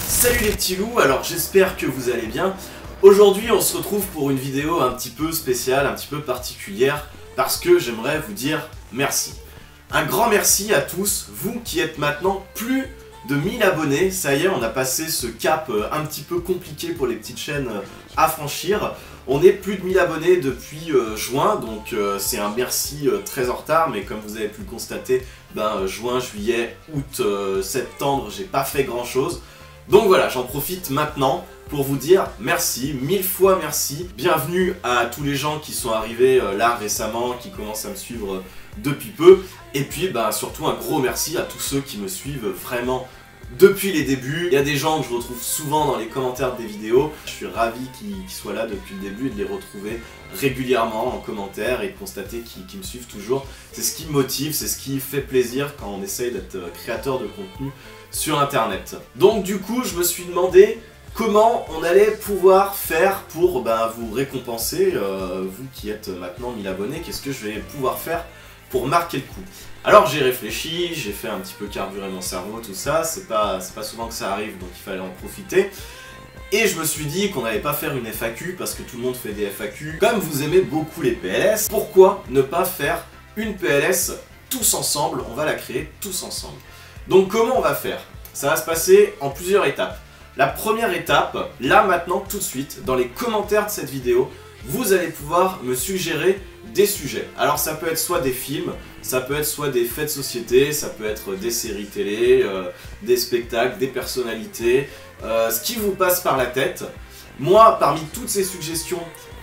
Salut les petits loups, alors j'espère que vous allez bien. Aujourd'hui on se retrouve pour une vidéo un petit peu spéciale, un petit peu particulière, parce que j'aimerais vous dire merci. Un grand merci à tous, vous qui êtes maintenant plus de 1000 abonnés. Ça y est, on a passé ce cap un petit peu compliqué pour les petites chaînes à franchir. On est plus de 1000 abonnés depuis juin, donc c'est un merci très en retard, mais comme vous avez pu le constater, juin, juillet, août, septembre, j'ai pas fait grand chose. Donc voilà, j'en profite maintenant pour vous dire merci, 1000 fois merci. Bienvenue à tous les gens qui sont arrivés là récemment, qui commencent à me suivre depuis peu. Et puis surtout un gros merci à tous ceux qui me suivent vraiment depuis les débuts. Il y a des gens que je retrouve souvent dans les commentaires des vidéos. Je suis ravi qu'ils soient là depuis le début et de les retrouver régulièrement en commentaire et de constater qu'ils me suivent toujours. C'est ce qui me motive, c'est ce qui fait plaisir quand on essaye d'être créateur de contenu sur internet. Donc du coup je me suis demandé comment on allait pouvoir faire pour vous récompenser, vous qui êtes maintenant 1000 abonnés, qu'est-ce que je vais pouvoir faire pour marquer le coup. Alors j'ai réfléchi, j'ai fait un petit peu carburer mon cerveau, tout ça, c'est pas souvent que ça arrive, donc il fallait en profiter. Et je me suis dit qu'on n'allait pas faire une FAQ, parce que tout le monde fait des FAQ. Comme vous aimez beaucoup les PLS, pourquoi ne pas faire une PLS tous ensemble? On va la créer tous ensemble. Donc comment on va faire? Ça va se passer en plusieurs étapes. La première étape, là maintenant tout de suite, dans les commentaires de cette vidéo, vous allez pouvoir me suggérer des sujets. Alors ça peut être soit des films, ça peut être soit des faits de société, ça peut être des séries télé, des spectacles, des personnalités, ce qui vous passe par la tête. Moi, parmi toutes ces suggestions,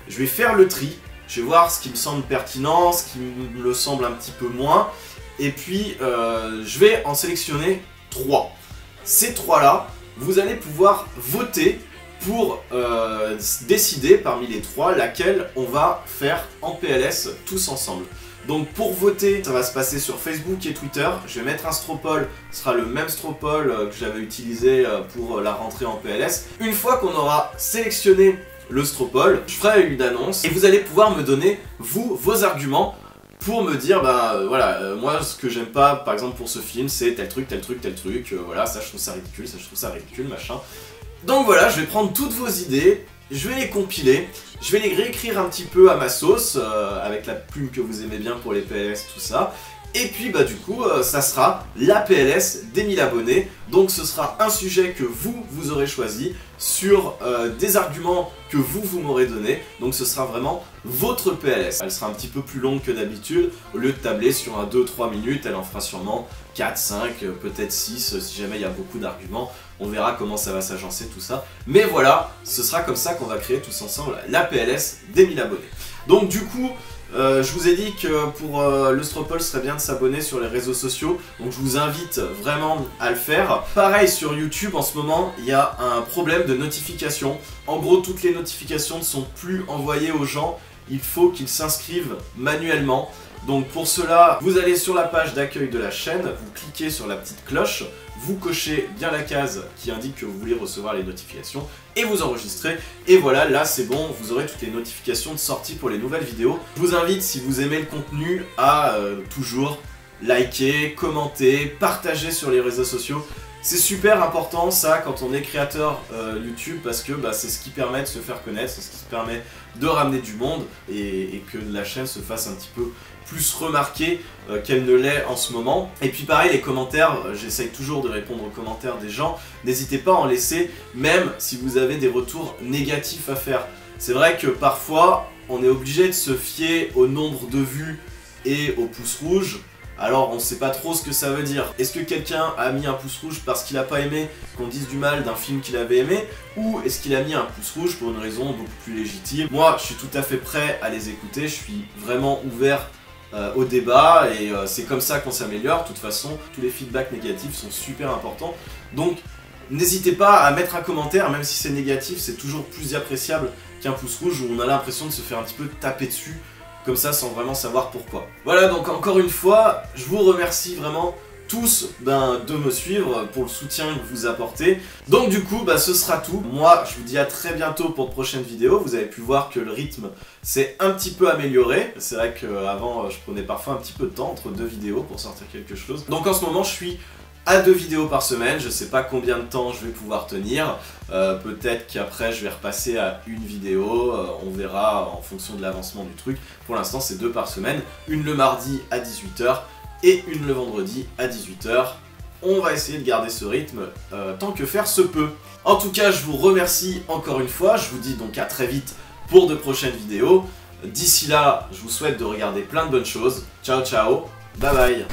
je vais faire le tri, je vais voir ce qui me semble pertinent, ce qui me le semble un petit peu moins, et puis je vais en sélectionner 3. Ces 3-là, vous allez pouvoir voter pour décider parmi les 3 laquelle on va faire en PLS tous ensemble. Donc pour voter, ça va se passer sur Facebook et Twitter. Je vais mettre un stropole, ce sera le même stropole que j'avais utilisé pour la rentrée en PLS. Une fois qu'on aura sélectionné le stropole, je ferai une annonce et vous allez pouvoir me donner, vous, vos arguments pour me dire, moi ce que j'aime pas, par exemple pour ce film, c'est tel truc, tel truc, tel truc, voilà, ça je trouve ça ridicule, ça je trouve ça ridicule, machin. Donc voilà, je vais prendre toutes vos idées, je vais les compiler, je vais les réécrire un petit peu à ma sauce, avec la plume que vous aimez bien pour les PLS, tout ça. Et puis du coup, ça sera la PLS des 1000 abonnés. Donc ce sera un sujet que vous aurez choisi sur des arguments que vous m'aurez donnés. Donc ce sera vraiment votre PLS. Elle sera un petit peu plus longue que d'habitude. Au lieu de tabler sur un 2-3 minutes, elle en fera sûrement 4, 5, peut-être 6 si jamais il y a beaucoup d'arguments. On verra comment ça va s'agencer tout ça. Mais voilà, ce sera comme ça qu'on va créer tous ensemble la PLS des 1000 abonnés. Donc du coup, je vous ai dit que pour le stropole, ce serait bien de s'abonner sur les réseaux sociaux, donc je vous invite vraiment à le faire. Pareil sur YouTube, en ce moment, il y a un problème de notification. En gros, toutes les notifications ne sont plus envoyées aux gens, il faut qu'ils s'inscrivent manuellement. Donc pour cela, vous allez sur la page d'accueil de la chaîne, vous cliquez sur la petite cloche, vous cochez bien la case qui indique que vous voulez recevoir les notifications et vous enregistrez. Et voilà, là c'est bon, vous aurez toutes les notifications de sortie pour les nouvelles vidéos. Je vous invite, si vous aimez le contenu, à toujours liker, commenter, partager sur les réseaux sociaux. C'est super important ça quand on est créateur YouTube, parce que c'est ce qui permet de se faire connaître, c'est ce qui permet de ramener du monde et que la chaîne se fasse un petit peu plus remarquée qu'elle ne l'est en ce moment. Et puis pareil, les commentaires, j'essaye toujours de répondre aux commentaires des gens. N'hésitez pas à en laisser, même si vous avez des retours négatifs à faire. C'est vrai que parfois, on est obligé de se fier au nombre de vues et au pouce rouge. Alors on sait pas trop ce que ça veut dire. Est-ce que quelqu'un a mis un pouce rouge parce qu'il a pas aimé qu'on dise du mal d'un film qu'il avait aimé, ou est-ce qu'il a mis un pouce rouge pour une raison beaucoup plus légitime? Moi je suis tout à fait prêt à les écouter, je suis vraiment ouvert au débat et c'est comme ça qu'on s'améliore. De toute façon, tous les feedbacks négatifs sont super importants. Donc n'hésitez pas à mettre un commentaire, même si c'est négatif, c'est toujours plus appréciable qu'un pouce rouge où on a l'impression de se faire un petit peu taper dessus comme ça sans vraiment savoir pourquoi. Voilà, donc encore une fois, je vous remercie vraiment tous de me suivre pour le soutien que vous apportez. Donc du coup, ce sera tout. Moi, je vous dis à très bientôt pour de prochaines vidéos. Vous avez pu voir que le rythme s'est un petit peu amélioré. C'est vrai qu'avant, je prenais parfois un petit peu de temps entre deux vidéos pour sortir quelque chose. Donc en ce moment, je suis à 2 vidéos par semaine. Je sais pas combien de temps je vais pouvoir tenir. Peut-être qu'après je vais repasser à une vidéo. On verra en fonction de l'avancement du truc. Pour l'instant c'est 2 par semaine. Une le mardi à 18 h et une le vendredi à 18 h. On va essayer de garder ce rythme tant que faire se peut. En tout cas, je vous remercie encore une fois. Je vous dis donc à très vite pour de prochaines vidéos. D'ici là, je vous souhaite de regarder plein de bonnes choses. Ciao ciao, bye bye.